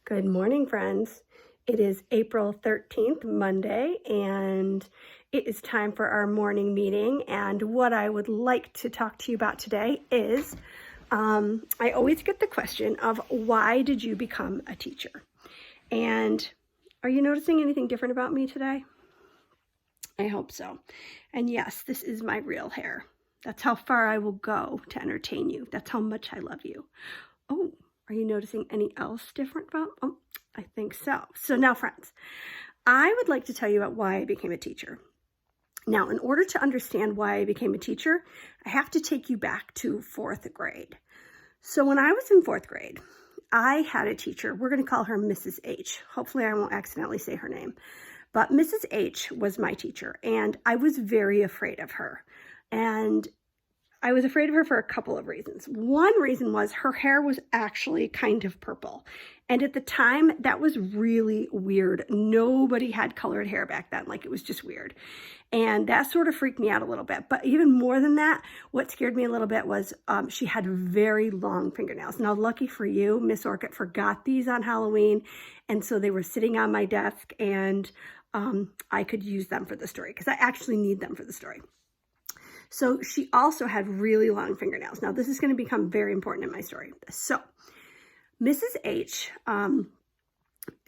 Good morning, friends. It is April 13th, Monday, and it is time for our morning meeting. And what I would like to talk to you about today is I always get the question of why did you become a teacher? And are you noticing anything different about me today? I hope so. And yes, this is my real hair. That's how far I will go to entertain you. That's how much I love you. Oh, are you noticing any else different about? Oh, I think so. So now, friends, I would like to tell you about why I became a teacher. Now, in order to understand why I became a teacher, I have to take you back to fourth grade. So when I was in fourth grade, I had a teacher. We're going to call her Mrs. H. Hopefully I won't accidentally say her name. But Mrs. H was my teacher, and I was very afraid of her. And I was afraid of her for a couple of reasons. One reason was her hair was actually kind of purple. And at the time, that was really weird. Nobody had colored hair back then. Like, it was just weird. And that sort of freaked me out a little bit. But even more than that, what scared me a little bit was she had very long fingernails. Now, lucky for you, Miss Orchid forgot these on Halloween. And so they were sitting on my desk, and I could use them for the story because I actually need them for the story. So she also had really long fingernails. Now, this is going to become very important in my story. So Mrs. H,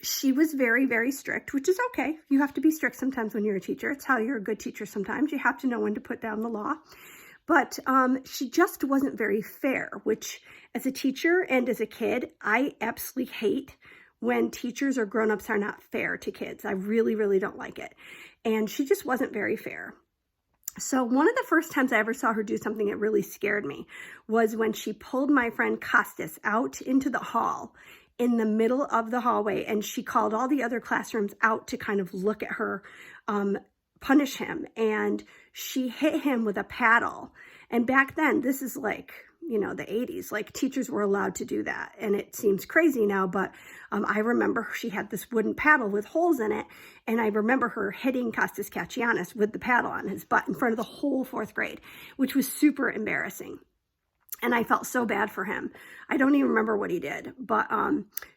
she was very, very strict, which is okay. You have to be strict sometimes when you're a teacher. It's how you're a good teacher sometimes. You have to know when to put down the law. But she just wasn't very fair, which as a teacher and as a kid, I absolutely hate when teachers or grown-ups are not fair to kids. I really, really don't like it. And she just wasn't very fair. So one of the first times I ever saw her do something that really scared me was when she pulled my friend Costas out into the hall in the middle of the hallway, and she called all the other classrooms out to kind of look at her, punish him. And she hit him with a paddle. And back then, this is like, you know, the 80s, like teachers were allowed to do that. And it seems crazy now, but I remember she had this wooden paddle with holes in it. And I remember her hitting Costas Katsianis with the paddle on his butt in front of the whole fourth grade, which was super embarrassing. And I felt so bad for him. I don't even remember what he did, but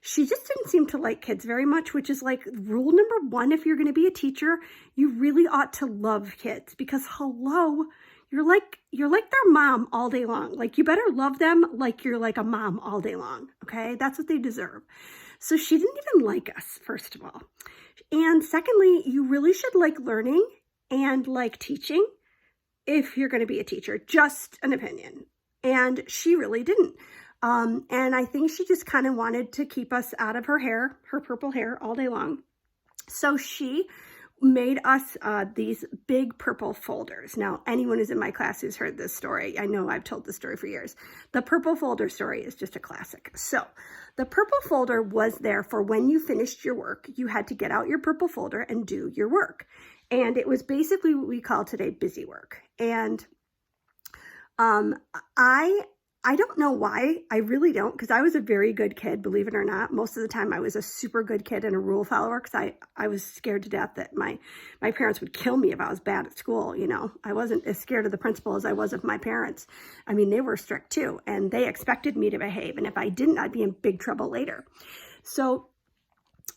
she just didn't seem to like kids very much, which is like rule number one. If you're going to be a teacher, you really ought to love kids because hello, you're like their mom all day long. Like, you better love them like you're like a mom all day long. Okay. That's what they deserve. So she didn't even like us, first of all. And secondly, you really should like learning and like teaching if you're going to be a teacher. Just an opinion. And she really didn't. And I think she just kind of wanted to keep us out of her hair, her purple hair all day long. So she made us these big purple folders. Now, anyone who's in my class who's heard this story, I know I've told this story for years. The purple folder story is just a classic. So the purple folder was there for when you finished your work, you had to get out your purple folder and do your work. And it was basically what we call today busy work. And I don't know why. I really don't, because I was a very good kid, believe it or not. Most of the time I was a super good kid and a rule follower because I was scared to death that my parents would kill me if I was bad at school. You know, I wasn't as scared of the principal as I was of my parents. I mean, they were strict too, and they expected me to behave. And if I didn't, I'd be in big trouble later. So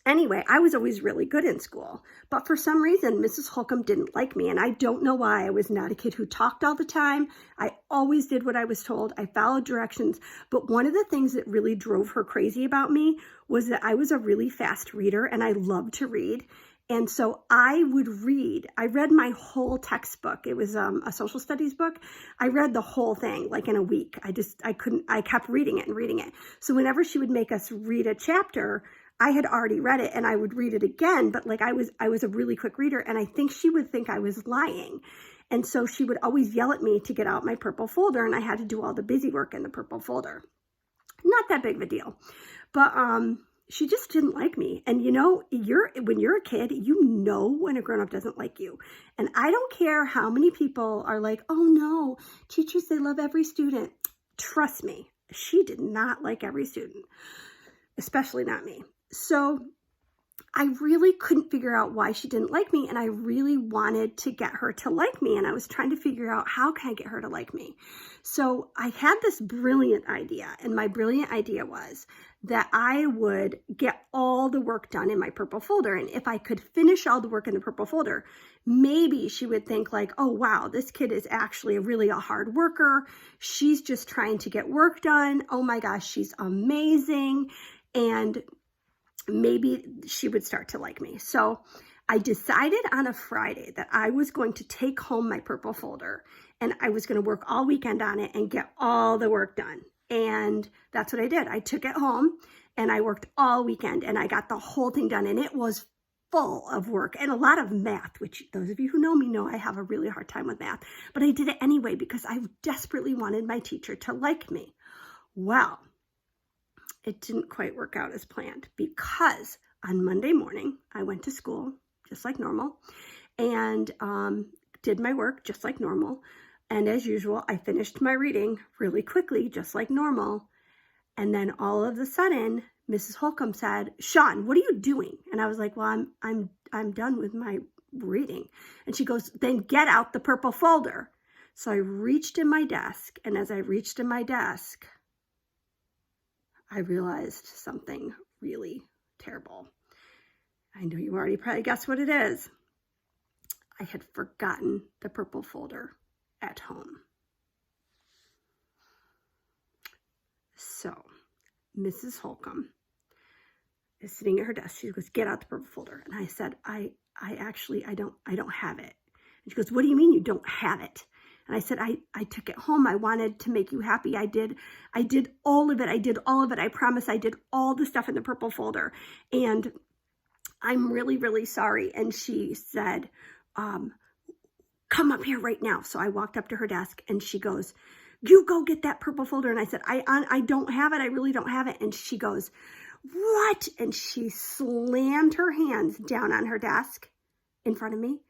anyway, I was always really good in school, but for some reason, Mrs. Holcomb didn't like me, and I don't know why. I was not a kid who talked all the time. I always did what I was told. I followed directions, but one of the things that really drove her crazy about me was that I was a really fast reader, and I loved to read, and so I would read. I read my whole textbook. It was a social studies book. I read the whole thing like in a week. I kept reading it and reading it. So whenever she would make us read a chapter, I had already read it and I would read it again, but like I was a really quick reader, and I think she would think I was lying. And so she would always yell at me to get out my purple folder, and I had to do all the busy work in the purple folder. Not that big of a deal, but she just didn't like me. And you know, when you're a kid, you know when a grown-up doesn't like you. And I don't care how many people are like, oh no, teachers, they love every student. Trust me, she did not like every student, especially not me. So I really couldn't figure out why she didn't like me, and I really wanted to get her to like me, and I was trying to figure out how can I get her to like me. So I had this brilliant idea, and my brilliant idea was that I would get all the work done in my purple folder, and if I could finish all the work in the purple folder, maybe she would think like, oh wow, this kid is actually really a hard worker. She's just trying to get work done. Oh my gosh, she's amazing. And maybe she would start to like me. So I decided on a Friday that I was going to take home my purple folder and I was going to work all weekend on it and get all the work done. And that's what I did. I took it home and I worked all weekend and I got the whole thing done, and it was full of work and a lot of math, which those of you who know me know I have a really hard time with math, but I did it anyway because I desperately wanted my teacher to like me. Well, it didn't quite work out as planned, because on Monday morning, I went to school just like normal and did my work just like normal. And as usual, I finished my reading really quickly, just like normal. And then all of a sudden, Mrs. Holcomb said, "Sean, what are you doing?" And I was like, "Well, I'm done with my reading." And she goes, "Then get out the purple folder." So I reached in my desk, and as I reached in my desk, I realized something really terrible. I know you already probably guessed what it is. I had forgotten the purple folder at home. So Mrs. Holcomb is sitting at her desk. She goes, "Get out the purple folder." And I said, I don't have it. And she goes, "What do you mean you don't have it?" And I said, I took it home. I wanted to make you happy. I did all of it. I did all of it. I promise I did all the stuff in the purple folder. And I'm really, really sorry. And she said, "Come up here right now." So I walked up to her desk and she goes, "You go get that purple folder." And I said, I don't have it. I really don't have it. And she goes, "What?" And she slammed her hands down on her desk in front of me,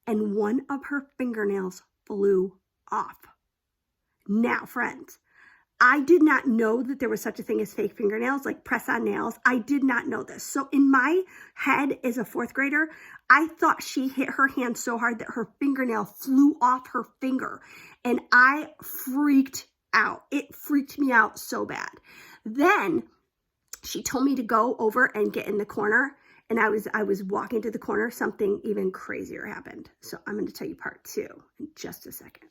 and one of her fingernails flew off. Now, friends, I did not know that there was such a thing as fake fingernails, like press-on nails. I did not know this. So in my head as a fourth grader, I thought she hit her hand so hard that her fingernail flew off her finger. And I freaked out. It freaked me out so bad. Then she told me to go over and get in the corner. And I was walking to the corner. Something even crazier happened. So I'm going to tell you part 2 in just a second.